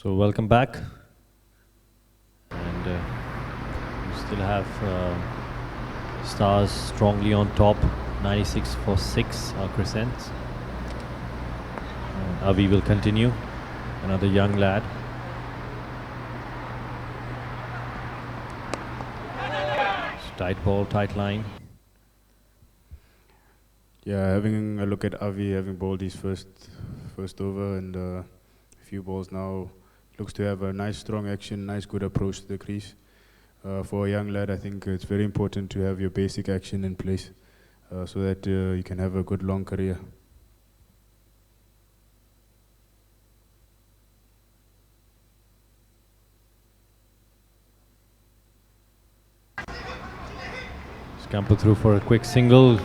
So welcome back, and we still have Stars strongly on top, 96 for 6, our crescents. Avi will continue, another young lad. Tight ball, tight line. Yeah, having a look at Avi, having bowled his first over and a few balls now, looks to have a nice strong action, nice good approach to the crease. For a young lad, I think it's very important to have your basic action in place so that you can have a good long career. Scamper through for a quick single.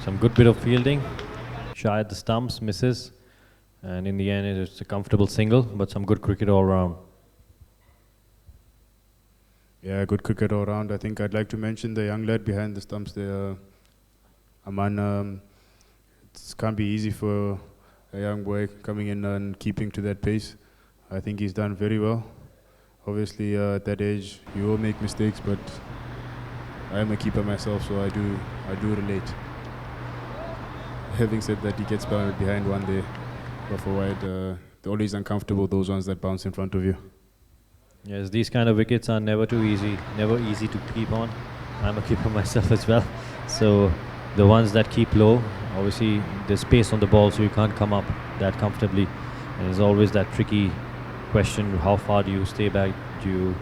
Some good bit of fielding. Shy at the stumps, misses. And in the end, it's a comfortable single, but some good cricket all round. Yeah, good cricket all round. I think I'd like to mention the young lad behind the stumps there, Aman. It can't be easy for a young boy coming in and keeping to that pace. I think he's done very well. Obviously, at that age, you will make mistakes, but I am a keeper myself, so I do relate. Having said that, he gets behind one day, but for wide, they're always uncomfortable, those ones that bounce in front of you. Yes, these kind of wickets are never easy to keep on. I'm a keeper myself as well. So the ones that keep low, obviously there's space on the ball, so you can't come up that comfortably. And there's always that tricky question, how far do you stay back? Do you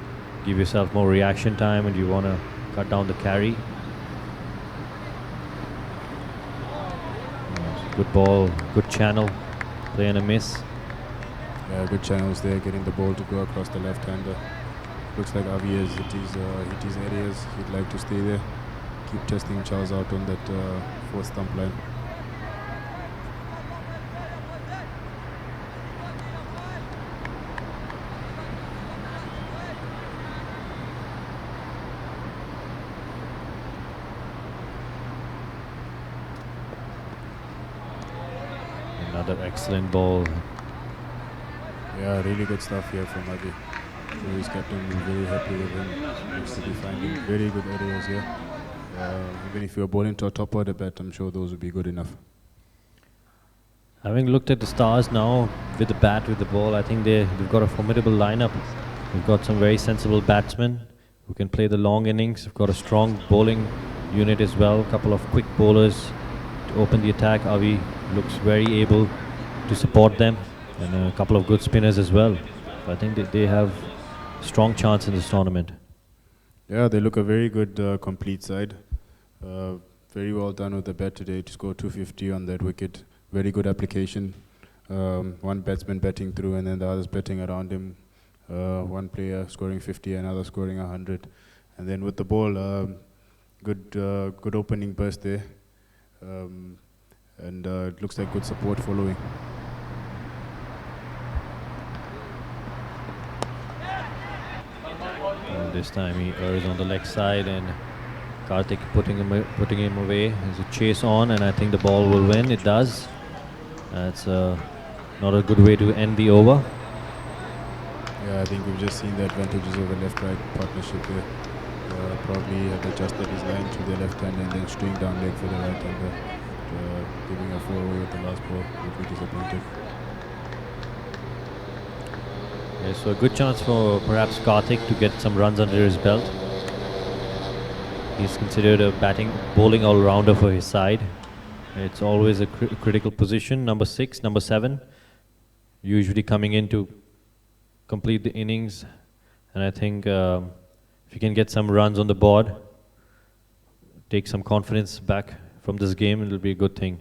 give yourself more reaction time, and do you want to cut down the carry? Good ball, good channel, play and a miss. Yeah, good channels there, getting the ball to go across the left-hander. Looks like Avi has hit his areas. He'd like to stay there. Keep testing Charles out on that fourth stump line. Another excellent ball. Yeah, really good stuff here from Avi. So his captain is very happy with him. Looks to be finding very good areas here. Even if you're bowling to a top order bat, I'm sure those would be good enough. Having looked at the Stars now with the bat, with the ball, I think they've got a formidable lineup. They've got some very sensible batsmen who can play the long innings. They've got a strong bowling unit as well. A couple of quick bowlers to open the attack. Avi looks very able to support them, and a couple of good spinners as well. So I think they have strong chance in this tournament. Yeah, they look a very good complete side. Very well done with the bat today to score 250 on that wicket. Very good application. One batsman batting through and then the others batting around him. One player scoring 50, another scoring 100. And then with the ball, good opening burst there. And it looks like good support following. And this time he errs on the leg side, and Karthik putting him away. There's a chase on, and I think the ball will win. It does. That's not a good way to end the over. Yeah, I think we've just seen the advantages of a left-right partnership there. Probably had adjusted his line to the left hand and then string down leg for the right hander. Giving a 4 away with the last ball would be disappointed. Yeah, so a good chance for perhaps Karthik to get some runs under his belt. He's considered a bowling all-rounder for his side. It's always a critical position. Number 6, number 7, usually coming in to complete the innings. And I think if you can get some runs on the board, take some confidence back from this game, it'll be a good thing.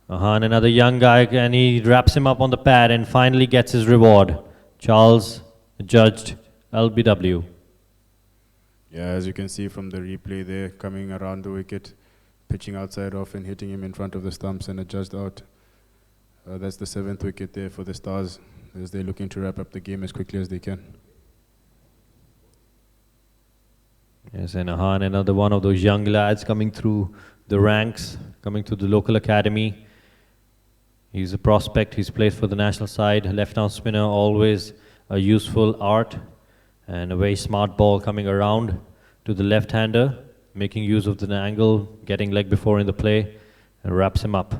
And another young guy, and he wraps him up on the pad and finally gets his reward. Charles judged LBW. Yeah, as you can see from the replay there, coming around the wicket, pitching outside off and hitting him in front of the stumps and adjust out. That's the 7th wicket there for the Stars as they're looking to wrap up the game as quickly as they can. Yes, and Ahan, another one of those young lads coming through the ranks, coming to the local academy. He's a prospect. He's played for the national side. Left-arm spinner, always a useful art, and a very smart ball coming around to the left-hander, making use of the angle, getting leg before in the play, and wraps him up.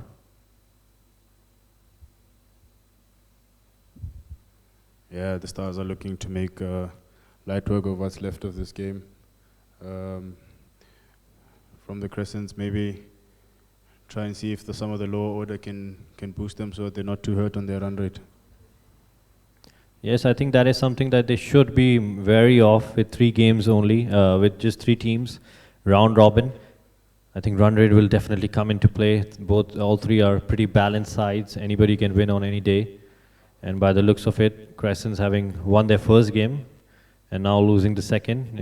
Yeah, the Stars are looking to make light work of what's left of this game. From the Crescents, maybe try and see if some of the lower order can boost them so that they're not too hurt on their run rate. Yes, I think that is something that they should be wary of with 3 games only, with just 3 teams, round robin. I think run rate will definitely come into play. All 3 are pretty balanced sides. Anybody can win on any day. And by the looks of it, Crescents having won their first game and now losing the second.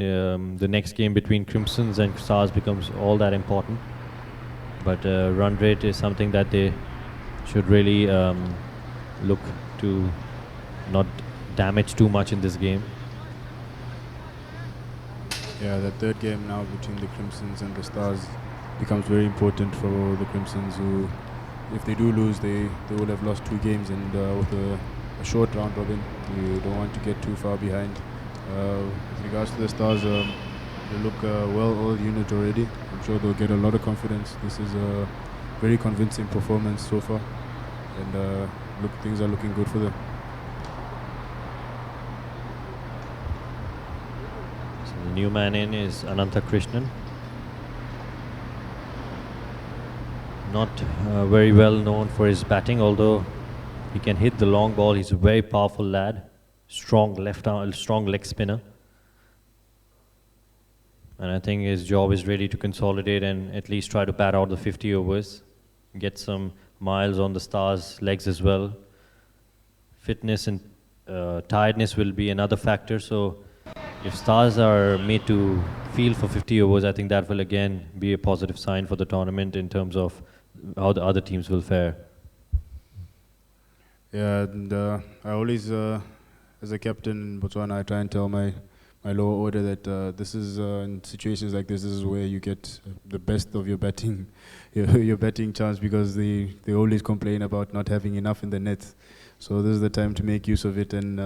The next game between Crimsons and Stars becomes all that important. But run rate is something that they should really look to not damage too much in this game. Yeah, the third game now between the Crimsons and the Stars becomes very important for the Crimsons, who, if they do lose, they will have lost 2 games, and with a short round robin, you don't want to get too far behind. With regards to the Stars, they look well-oiled unit already. I'm sure they'll get a lot of confidence. This is a very convincing performance so far, and things are looking good for them. So the new man in is Anantha Krishnan. Not very well known for his batting, although he can hit the long ball. He's a very powerful lad, strong leg spinner. And I think his job is really to consolidate and at least try to bat out the 50 overs, get some miles on the Stars' legs as well. Fitness and tiredness will be another factor. So if Stars are made to field for 50 overs, I think that will again be a positive sign for the tournament in terms of how the other teams will fare. Yeah, and I always, as a captain in Botswana, I try and tell my lower order that this is in situations like this is where you get the best of your batting, your batting chance, because they always complain about not having enough in the net. So this is the time to make use of it and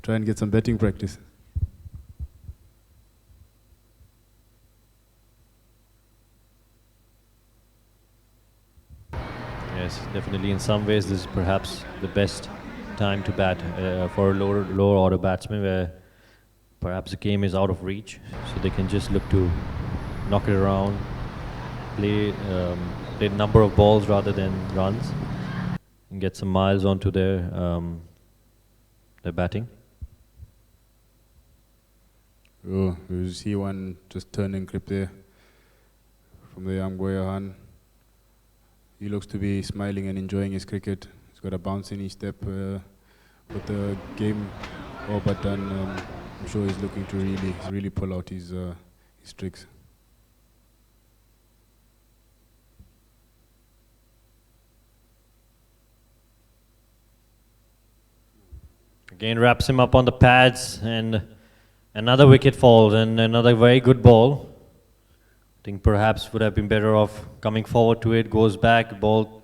try and get some batting practice. Yes, definitely. In some ways, this is perhaps the best time to bat for a lower order batsman, where perhaps the game is out of reach, so they can just look to knock it around, play a number of balls rather than runs, and get some miles onto their batting. Oh, you see one just turning grip there from the young boy Johan. He looks to be smiling and enjoying his cricket. He's got a bounce in his step with the game all but done. I'm sure he's looking to really pull out his tricks. Again wraps him up on the pads, and another wicket falls, and another very good ball. I think perhaps would have been better off coming forward to it, goes back, ball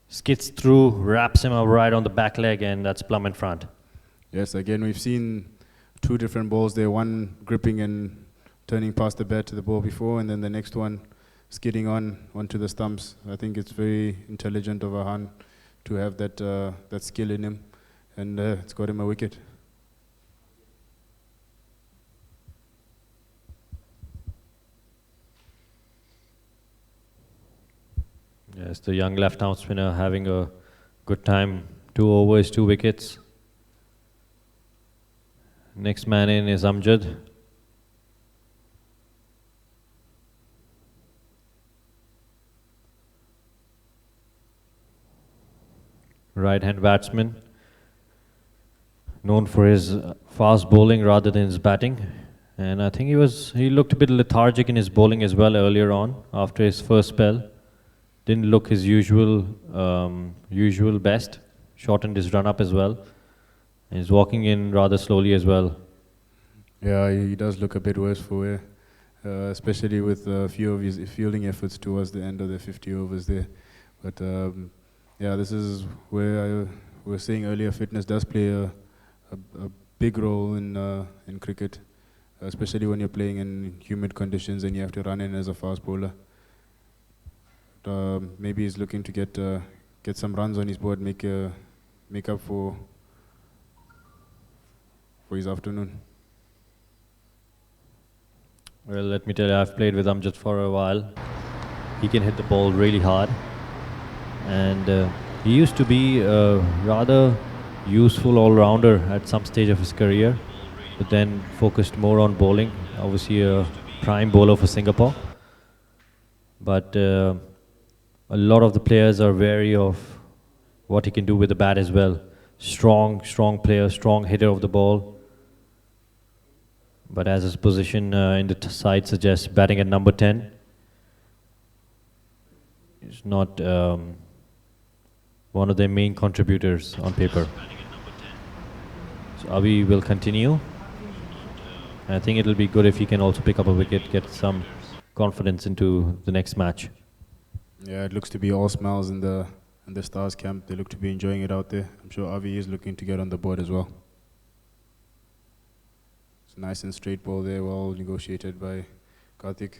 skids through, wraps him up right on the back leg, and that's plumb in front. Yes, again, we've seen 2 different balls there, one gripping and turning past the bat to the ball before, and then the next one skidding onto the stumps. I think it's very intelligent of Ahan to have that skill in him, and it's got him a wicket. Yes, the young left-arm spinner having a good time. 2 overs, 2 wickets. Next man in is Amjad. Right-hand batsman, known for his fast bowling rather than his batting. And I think he looked a bit lethargic in his bowling as well earlier on after his first spell. Didn't look his usual best. Shortened his run up as well. And he's walking in rather slowly as well. Yeah, he does look a bit worse for wear, especially with a few of his fielding efforts towards the end of the 50 overs there. But Yeah, this is where I was saying earlier, fitness does play a big role in cricket, especially when you're playing in humid conditions and you have to run in as a fast bowler. Maybe he's looking to get some runs on his board, make up for his afternoon. Well, let me tell you, I've played with Amjad for a while. He can hit the ball really hard. And he used to be a rather useful all-rounder at some stage of his career, but then focused more on bowling. Obviously a prime bowler for Singapore. But a lot of the players are wary of what he can do with the bat as well. Strong player, strong hitter of the ball. But as his position in the side suggests, batting at number 10 is not one of their main contributors on paper. So Avi will continue. I think it'll be good if he can also pick up a wicket, get some confidence into the next match. Yeah, it looks to be all smiles in the Stars camp. They look to be enjoying it out there. I'm sure Avi is looking to get on the board as well. It's a nice and straight ball there, well negotiated by Karthik.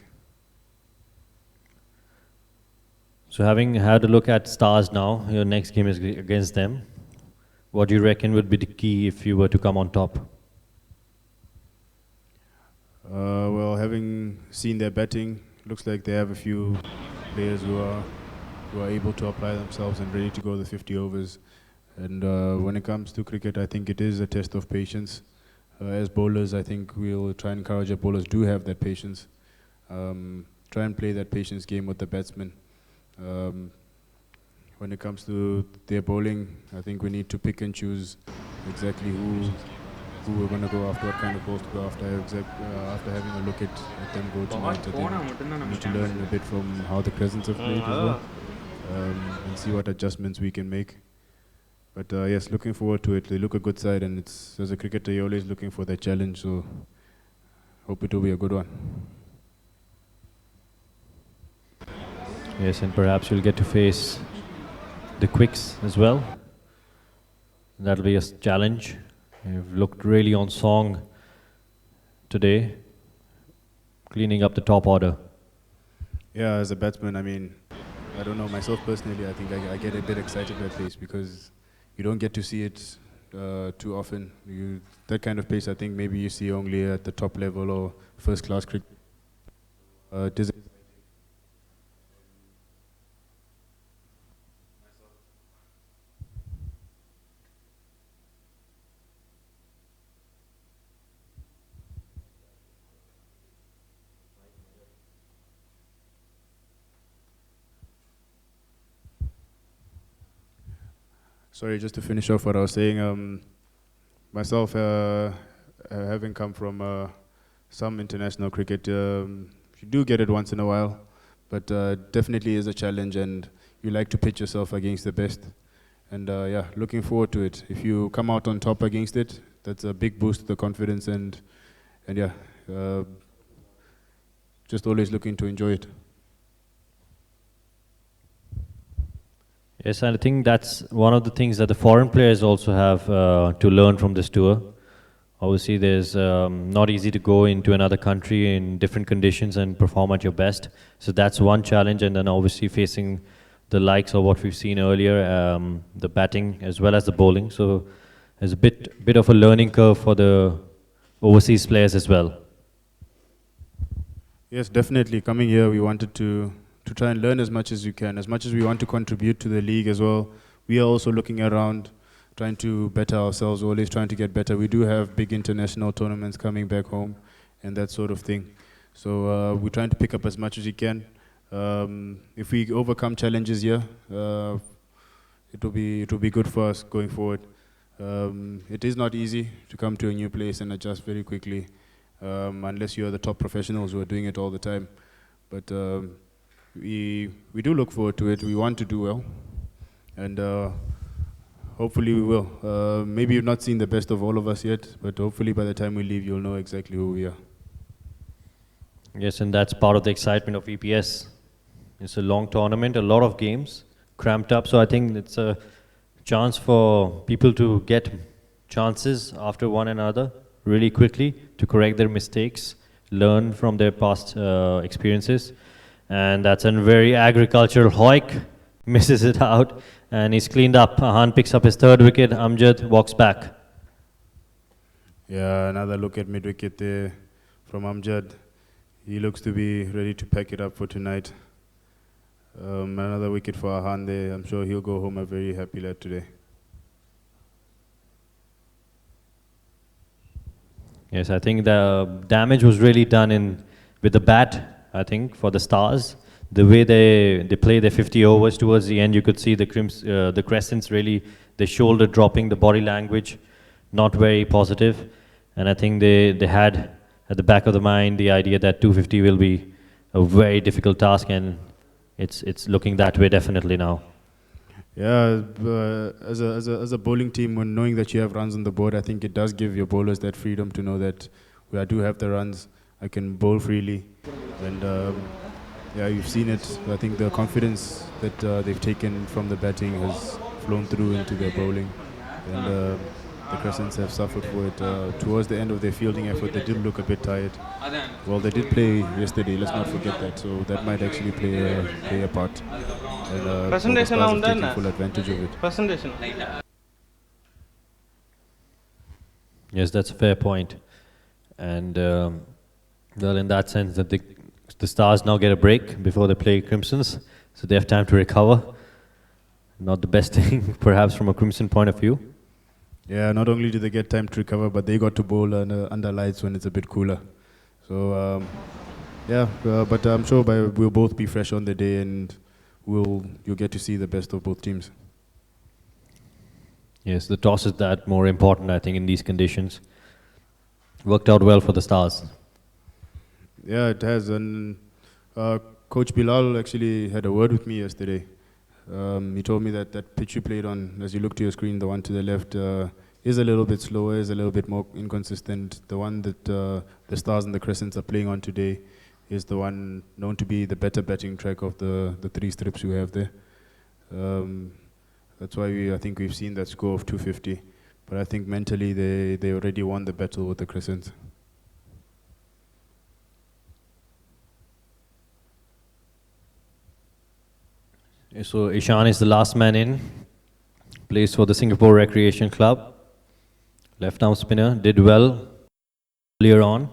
So having had a look at Stars now, your next game is against them. What do you reckon would be the key if you were to come on top? Well, having seen their batting, looks like they have a few players who are able to apply themselves and ready to go the 50 overs. And when it comes to cricket, I think it is a test of patience. As bowlers, I think we'll try and encourage our bowlers do have that patience. Try and play that patience game with the batsmen. When it comes to their bowling, I think we need to pick and choose exactly who we're going to go after, what kind of balls to go after. After having a look at them go tonight, I think we need to learn a bit from how the Crescents have played as well, and see what adjustments we can make. But yes, looking forward to it. They look a good side, and as a cricketer, you're always looking for that challenge. So hope it will be a good one. Yes, and perhaps you'll get to face the Quicks as well. That'll be a challenge. You've looked really on song today, cleaning up the top order. Yeah, as a batsman, I mean, I don't know, myself personally, I think I get a bit excited by pace because you don't get to see it too often. That kind of pace, I think maybe you see only at the top level or first class cricket. Sorry, just to finish off what I was saying, myself, having come from some international cricket, you do get it once in a while, but definitely is a challenge, and you like to pitch yourself against the best. And yeah, looking forward to it. If you come out on top against it, that's a big boost to the confidence, and yeah, just always looking to enjoy it. Yes, and I think that's one of the things that the foreign players also have to learn from this tour. Obviously, there's not easy to go into another country in different conditions and perform at your best. So that's one challenge, and then obviously facing the likes of what we've seen earlier, the batting as well as the bowling. So there's a bit of a learning curve for the overseas players as well. Yes, definitely. Coming here, we wanted to try and learn as much as we can, as much as we want to contribute to the league as well. We are also looking around, trying to better ourselves, always trying to get better. We do have big international tournaments coming back home and that sort of thing. So we're trying to pick up as much as we can. If we overcome challenges here, it will be good for us going forward. It is not easy to come to a new place and adjust very quickly, unless you are the top professionals who are doing it all the time. But we do look forward to it. We want to do well, and hopefully we will. Maybe you've not seen the best of all of us yet, but hopefully by the time we leave, you'll know exactly who we are. Yes, and that's part of the excitement of EPS. It's a long tournament, a lot of games, cramped up. So I think it's a chance for people to get chances after one another really quickly to correct their mistakes, learn from their past experiences. And that's a very agricultural. Hoik misses it out and he's cleaned up. Ahan picks up his third wicket. Amjad walks back. Yeah, another look at mid-wicket there from Amjad. He looks to be ready to pack it up for tonight. Another wicket for Ahan there. I'm sure he'll go home a very happy lad today. Yes, I think the damage was really done with the bat, I think, for the Stars. The way they play their 50 overs towards the end, you could see the Crescents really, their shoulder dropping, the body language, not very positive. And I think they had at the back of the mind the idea that 250 will be a very difficult task, and it's looking that way definitely now. Yeah, as a bowling team, when knowing that you have runs on the board, I think it does give your bowlers that freedom to know that I do have the runs, I can bowl freely, and yeah, you've seen it. I think the confidence that they've taken from the batting has flown through into their bowling, and the Crescents have suffered for it. Towards the end of their fielding effort, they did look a bit tired. Well, they did play yesterday, let's not forget that, so that might actually play a part. And Presentation Stars have taken full advantage of it. Presentation. Yes, that's a fair point. And well, in that sense, that the Stars now get a break before they play Crimsons, so they have time to recover. Not the best thing, perhaps, from a Crimson point of view. Yeah, not only did they get time to recover, but they got to bowl under lights when it's a bit cooler. So, yeah, but I'm sure we'll both be fresh on the day, and you'll get to see the best of both teams. Yes, the toss is that more important, I think, in these conditions. Worked out well for the Stars. Yeah, it has. And Coach Bilal actually had a word with me yesterday. He told me that pitch you played on, as you look to your screen, the one to the left, is a little bit slower, is a little bit more inconsistent. The one that the Stars and the Crescents are playing on today is the one known to be the better batting track of the three strips you have there. That's why I think we've seen that score of 250. But I think mentally they already won the battle with the Crescents. So Ishan is the last man in. Plays for the Singapore Recreation Club. Left arm spinner, did well earlier on.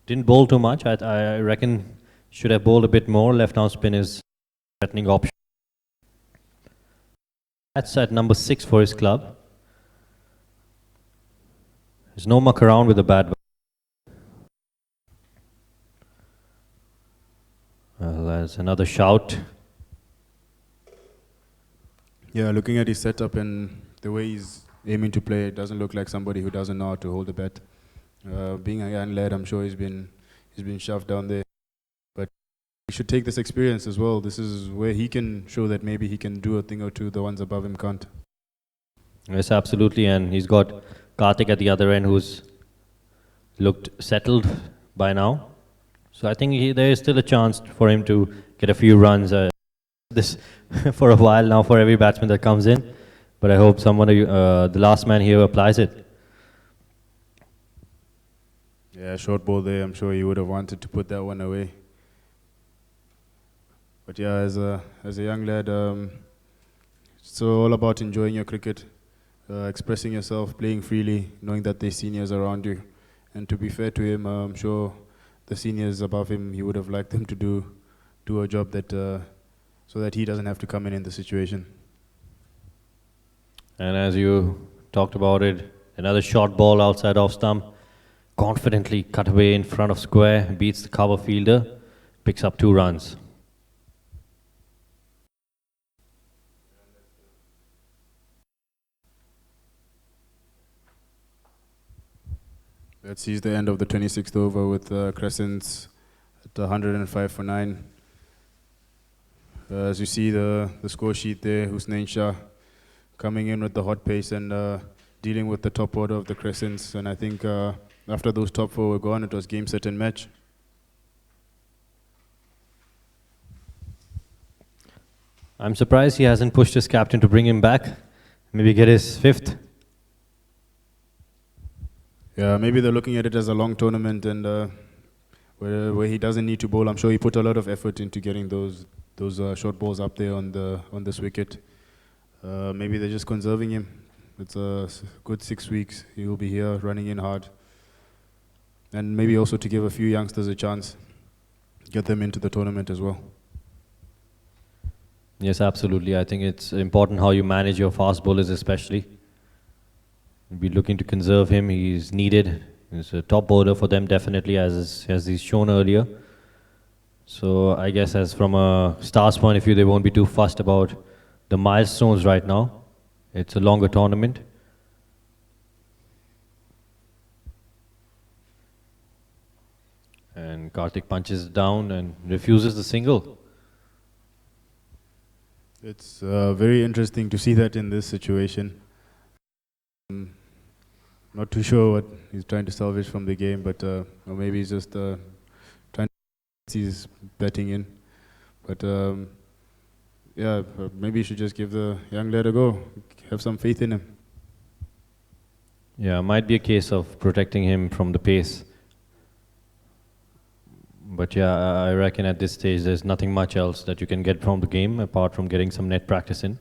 Didn't bowl too much. I reckon should have bowled a bit more. Left arm spin is threatening option. That's at number 6 for his club. There's no muck around with the bat. Well, there's another shout. Yeah, looking at his setup and the way he's aiming to play, it doesn't look like somebody who doesn't know how to hold a bat. Being a young lad, I'm sure he's been shoved down there. But he should take this experience as well. This is where he can show that maybe he can do a thing or two the ones above him can't. Yes, absolutely. And he's got Karthik at the other end who's looked settled by now. So I think there is still a chance for him to get a few runs. This for a while now for every batsman that comes in, but I hope someone, the last man here, applies it. Yeah, short ball there. I'm sure he would have wanted to put that one away. But yeah, as a young lad, it's all about enjoying your cricket, expressing yourself, playing freely, knowing that there's seniors around you. And to be fair to him, I'm sure the seniors above him, he would have liked them to do a job that. So that he doesn't have to come in the situation. And as you talked about it, another short ball outside off stump, confidently cut away in front of square, beats the cover fielder, picks up 2 runs. That sees the end of the 26th over with Crescents at 105 for 9. As you see the score sheet there, Husnain Shah coming in with the hot pace and dealing with the top order of the Crescents. And I think after those top 4 were gone, it was game, set and match. I'm surprised he hasn't pushed his captain to bring him back. Maybe get his fifth. Yeah, maybe they're looking at it as a long tournament and where he doesn't need to bowl. I'm sure he put a lot of effort into getting those short balls up there on this wicket. Maybe they're just conserving him. It's a good 6 weeks. He will be here running in hard. And maybe also to give a few youngsters a chance, get them into the tournament as well. Yes, absolutely. I think it's important how you manage your fast bowlers especially. We're looking to conserve him. He's needed. He's a top bowler for them definitely as he's shown earlier. So I guess as from a Stars point of view, they won't be too fussed about the milestones right now. It's a longer tournament. And Karthik punches down and refuses the single. It's very interesting to see that in this situation. Not too sure what he's trying to salvage from the game, but or maybe he's just trying to see his betting in. But yeah, maybe you should just give the young lad a go. Have some faith in him. Yeah, might be a case of protecting him from the pace. But yeah, I reckon at this stage there's nothing much else that you can get from the game apart from getting some net practice in.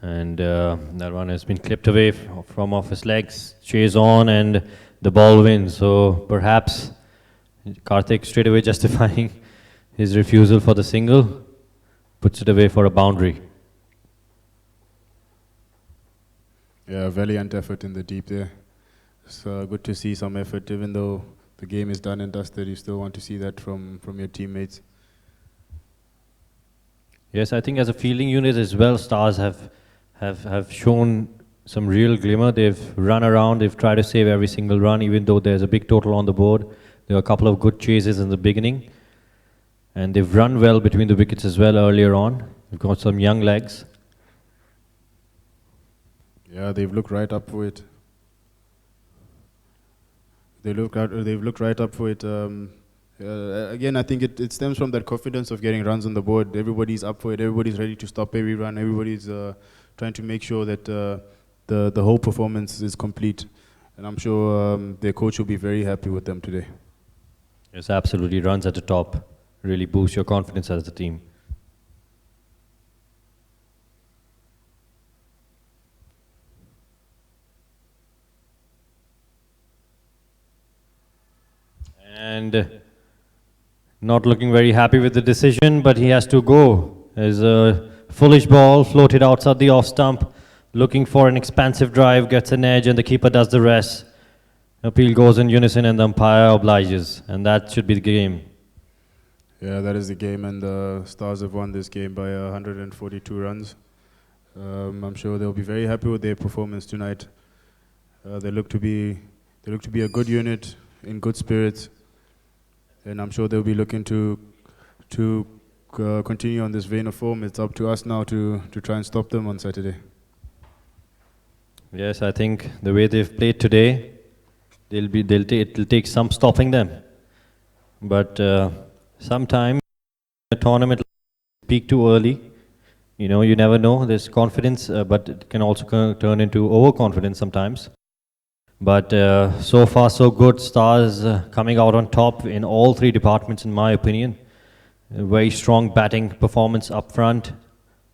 And that one has been clipped away from off his legs, chase on and the ball wins. So perhaps Karthik straight away justifying his refusal for the single, puts it away for a boundary. Yeah, valiant effort in the deep there. It's good to see some effort, even though the game is done and dusted. You still want to see that from your teammates. Yes, I think as a fielding unit as well, Stars have shown some real glimmer. They've run around, they've tried to save every single run, even though there's a big total on the board. There were a couple of good chases in the beginning. And they've run well between the wickets as well earlier on. They've got some young legs. Yeah, they've looked right up for it. They've looked right up for it. Again, I think it stems from that confidence of getting runs on the board. Everybody's up for it. Everybody's ready to stop every run. Everybody's trying to make sure that the whole performance is complete. And I'm sure their coach will be very happy with them today. Yes, absolutely. Runs at the top really boost your confidence as a team. And not looking very happy with the decision, but he has to go. There's a foolish ball floated outside the off stump, looking for an expansive drive, gets an edge, and the keeper does the rest. Appeal goes in unison, and the umpire obliges, and that should be the game. Yeah, that is the game, and the Stars have won this game by 142 runs. I'm sure they'll be very happy with their performance tonight. They look to be a good unit, in good spirits. And I'm sure they'll be looking to continue on this vein of form. It's up to us now to try and stop them on Saturday. Yes, I think the way they've played today, it'll take some stopping them. But sometimes a tournament peak too early. You know, you never know. There's confidence, but it can also turn into overconfidence sometimes. But so far so good. Stars coming out on top in all three departments in my opinion. A very strong batting performance up front.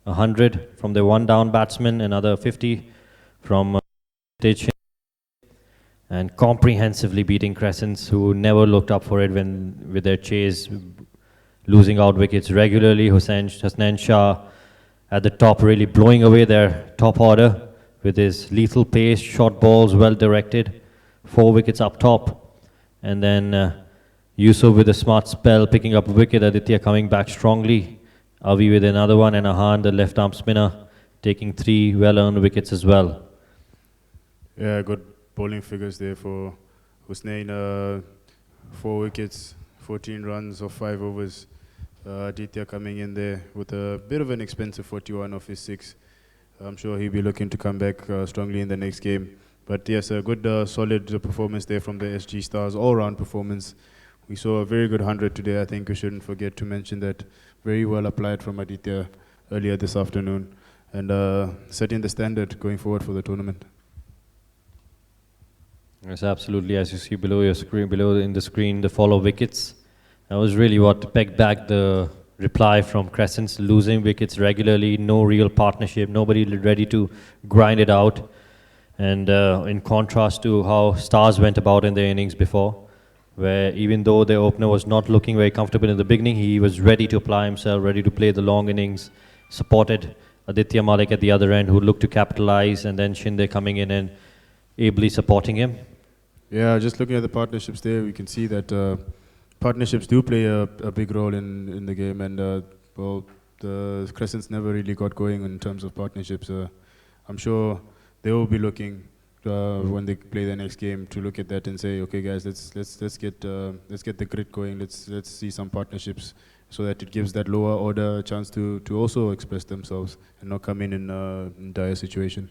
100 from the one down batsman, another 50 from Tej, and comprehensively beating Crescents, who never looked up for it with their chase, losing out wickets regularly. Hasnain Shah at the top really blowing away their top order with his lethal pace, short balls, well directed, 4 wickets up top. And then Yusuf with a smart spell, picking up a wicket, Aditya coming back strongly, Avi with another one, and Ahan, the left arm spinner, taking 3 well-earned wickets as well. Yeah, good bowling figures there for Husnain. 4 wickets, 14 runs of 5 overs. Aditya coming in there with a bit of an expensive 41 off his 6. I'm sure he'll be looking to come back strongly in the next game. But yes, a good solid performance there from the SG Stars, all-round performance We saw a very good 100 today. I think we shouldn't forget to mention that. Very well applied from Aditya earlier this afternoon, and setting the standard going forward for the tournament. Yes, absolutely. As you see below your screen, below in the screen, the follow wickets. That was really what pegged back the reply from Crescents, losing wickets regularly, no real partnership, nobody ready to grind it out. And in contrast to how Stars went about in their innings before, where even though their opener was not looking very comfortable in the beginning, he was ready to apply himself, ready to play the long innings, supported Aditya Malik at the other end, who looked to capitalize, and then Shinde coming in and ably supporting him. Yeah, just looking at the partnerships there, we can see that partnerships do play a big role in the game, and well, the Crescents never really got going in terms of partnerships. I'm sure they will be looking when they play the next game to look at that and say, okay, guys, let's get the grit going. Let's see some partnerships so that it gives that lower order a chance to also express themselves and not come in dire situation.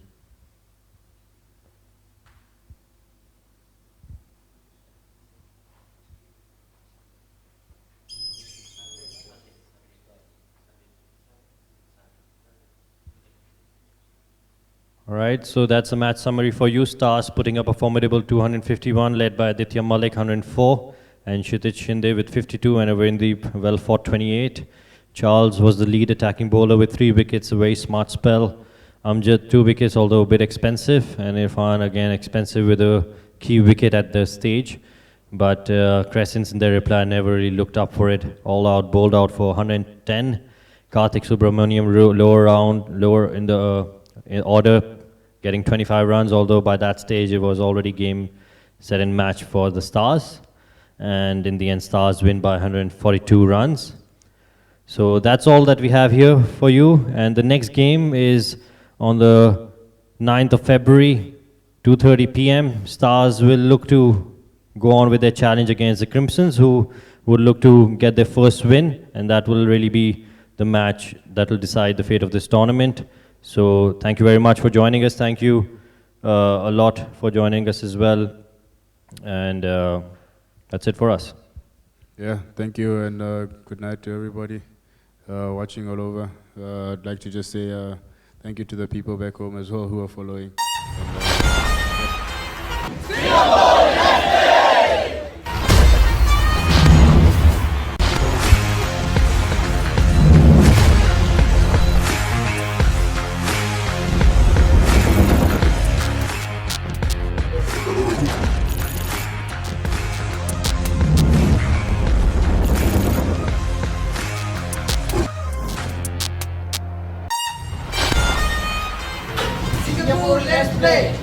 All right, so that's a match summary for you. Stars putting up a formidable 251, led by Aditya Malik, 104, and Kshitij Shinde with 52, and Avindeep well fought 28. Charles was the lead attacking bowler with 3 wickets, a very smart spell. Amjad 2 wickets, although a bit expensive, and Irfan again expensive with a key wicket at the stage. But Crescents in their reply never really looked up for it. All out, bowled out for 110. Karthik Subramaniam lower in the in order, getting 25 runs, although by that stage it was already game, set and match for the Stars. And in the end, Stars win by 142 runs. So that's all that we have here for you. And the next game is on the 9th of February, 2:30 p.m. Stars will look to go on with their challenge against the Crimsons, who would look to get their first win, and that will really be the match that will decide the fate of this tournament. So thank you very much for joining us. Thank you a lot for joining us as well. And that's it for us. Yeah, thank you, and good night to everybody watching all over. I'd like to just say thank you to the people back home as well who are following. Singapore, let's play!